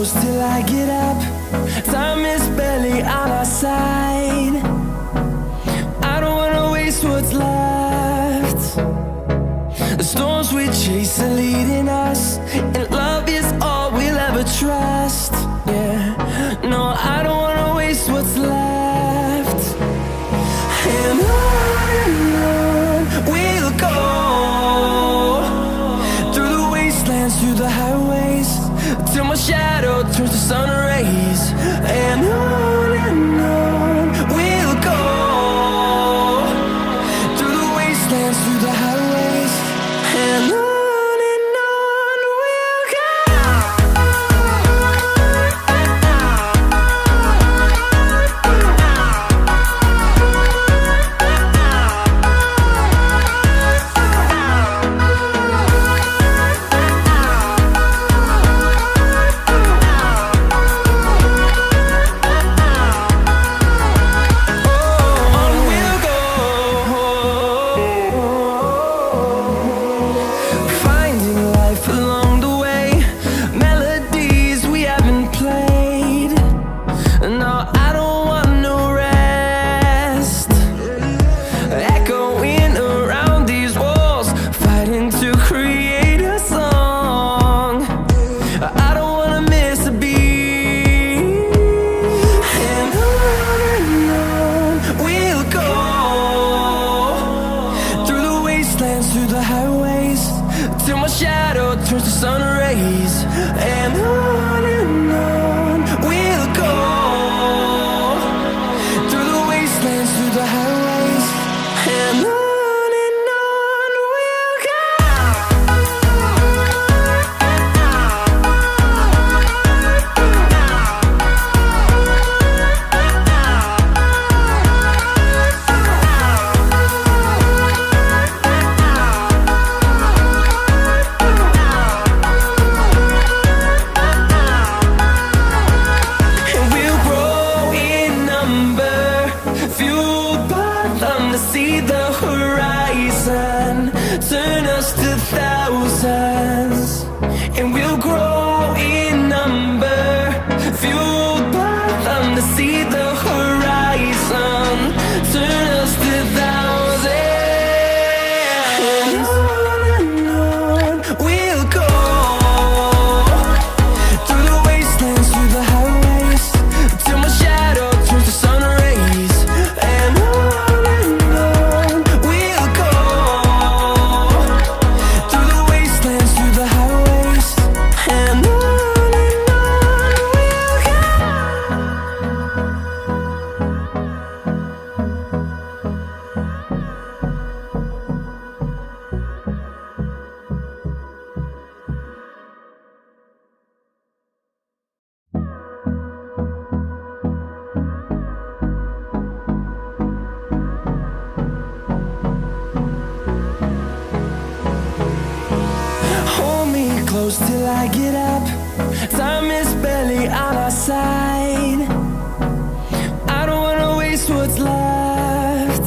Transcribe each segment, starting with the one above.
close till I get up. Time is barely on our side. I don't wanna waste what's left. The storms we chase are leading us, and love is all we'll ever trust. Yeah, no, I don't wanna waste what's left. And on we'll go, through the wastelands, through the highways, till my shadow turns to sun rays. And on we'll go, through the wastelands, through the highways, and on we'll go. Through the highways, till my shadow turns to sun rays. And on we'll go, through the wastelands, through the highways, and on we'll go. See the horizon turn us to thousands, and we'll grow in number, fueled by them to see the horizon turn us to thousands. And on we'll go, through the wastelands, through the highways, till my shadow turns to sun rays. And close till I get up. Time is barely on our side. I don't wanna waste what's left.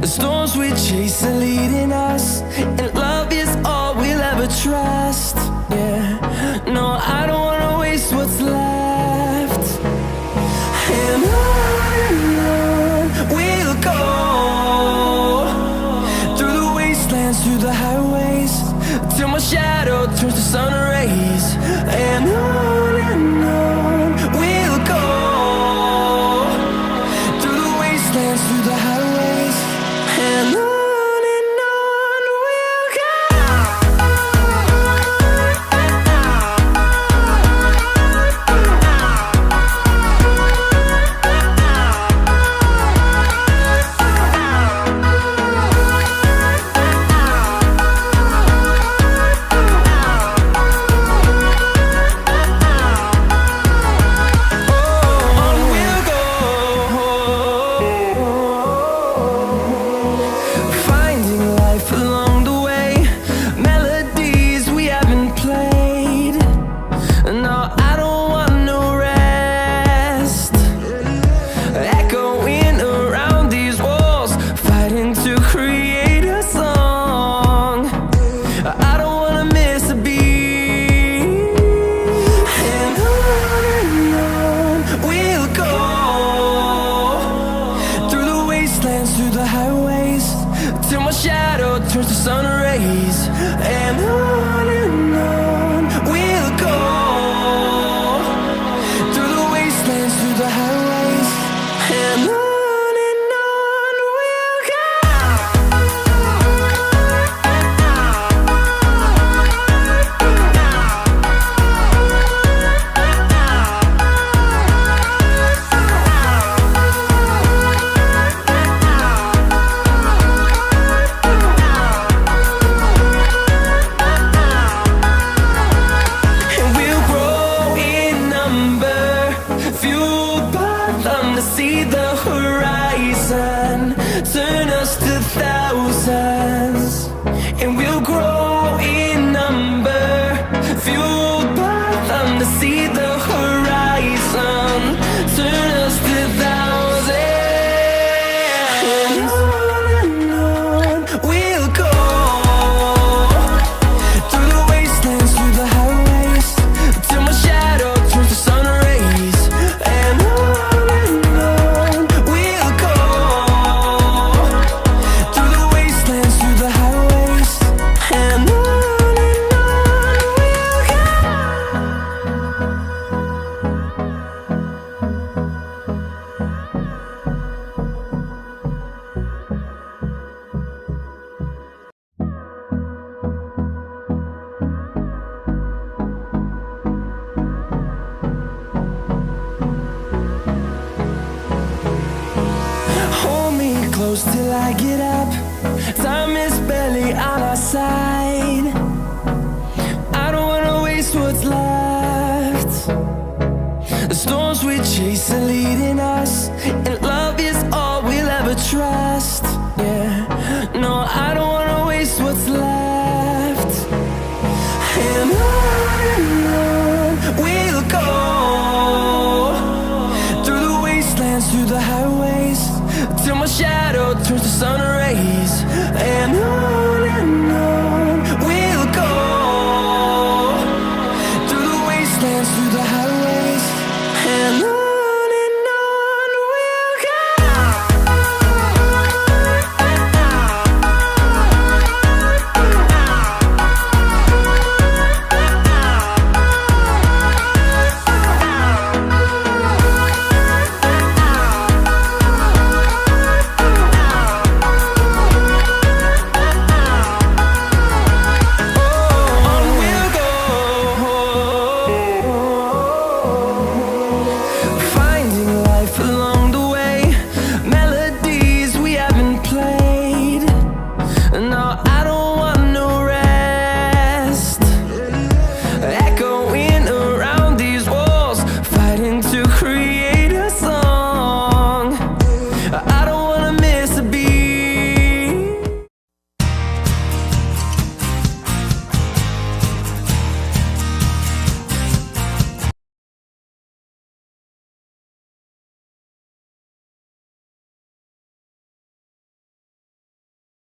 The storms we chase are leading us, and love is all we'll ever trust. Yeah, no, I don't wanna waste what's left. And on we'll go, through the wastelands, through the highways, till my shadow turns to sun rays. And on we'll go, through the wastelands, through the highways, and on we'll go. shadow turns to sun rays. And on we'll go, through the wastelands, through the highways. And on we'll go. See the horizon, turn us to thousands, and we'll grow in number, fueled by them to see the horizon, turn us to thousands, and on we'll go, through the wastelands, through the highways, till my shadow turns to sun rays. And close till I get up. Time is barely on our side. I don't wanna waste what's left. The storms we chase are leading us, and love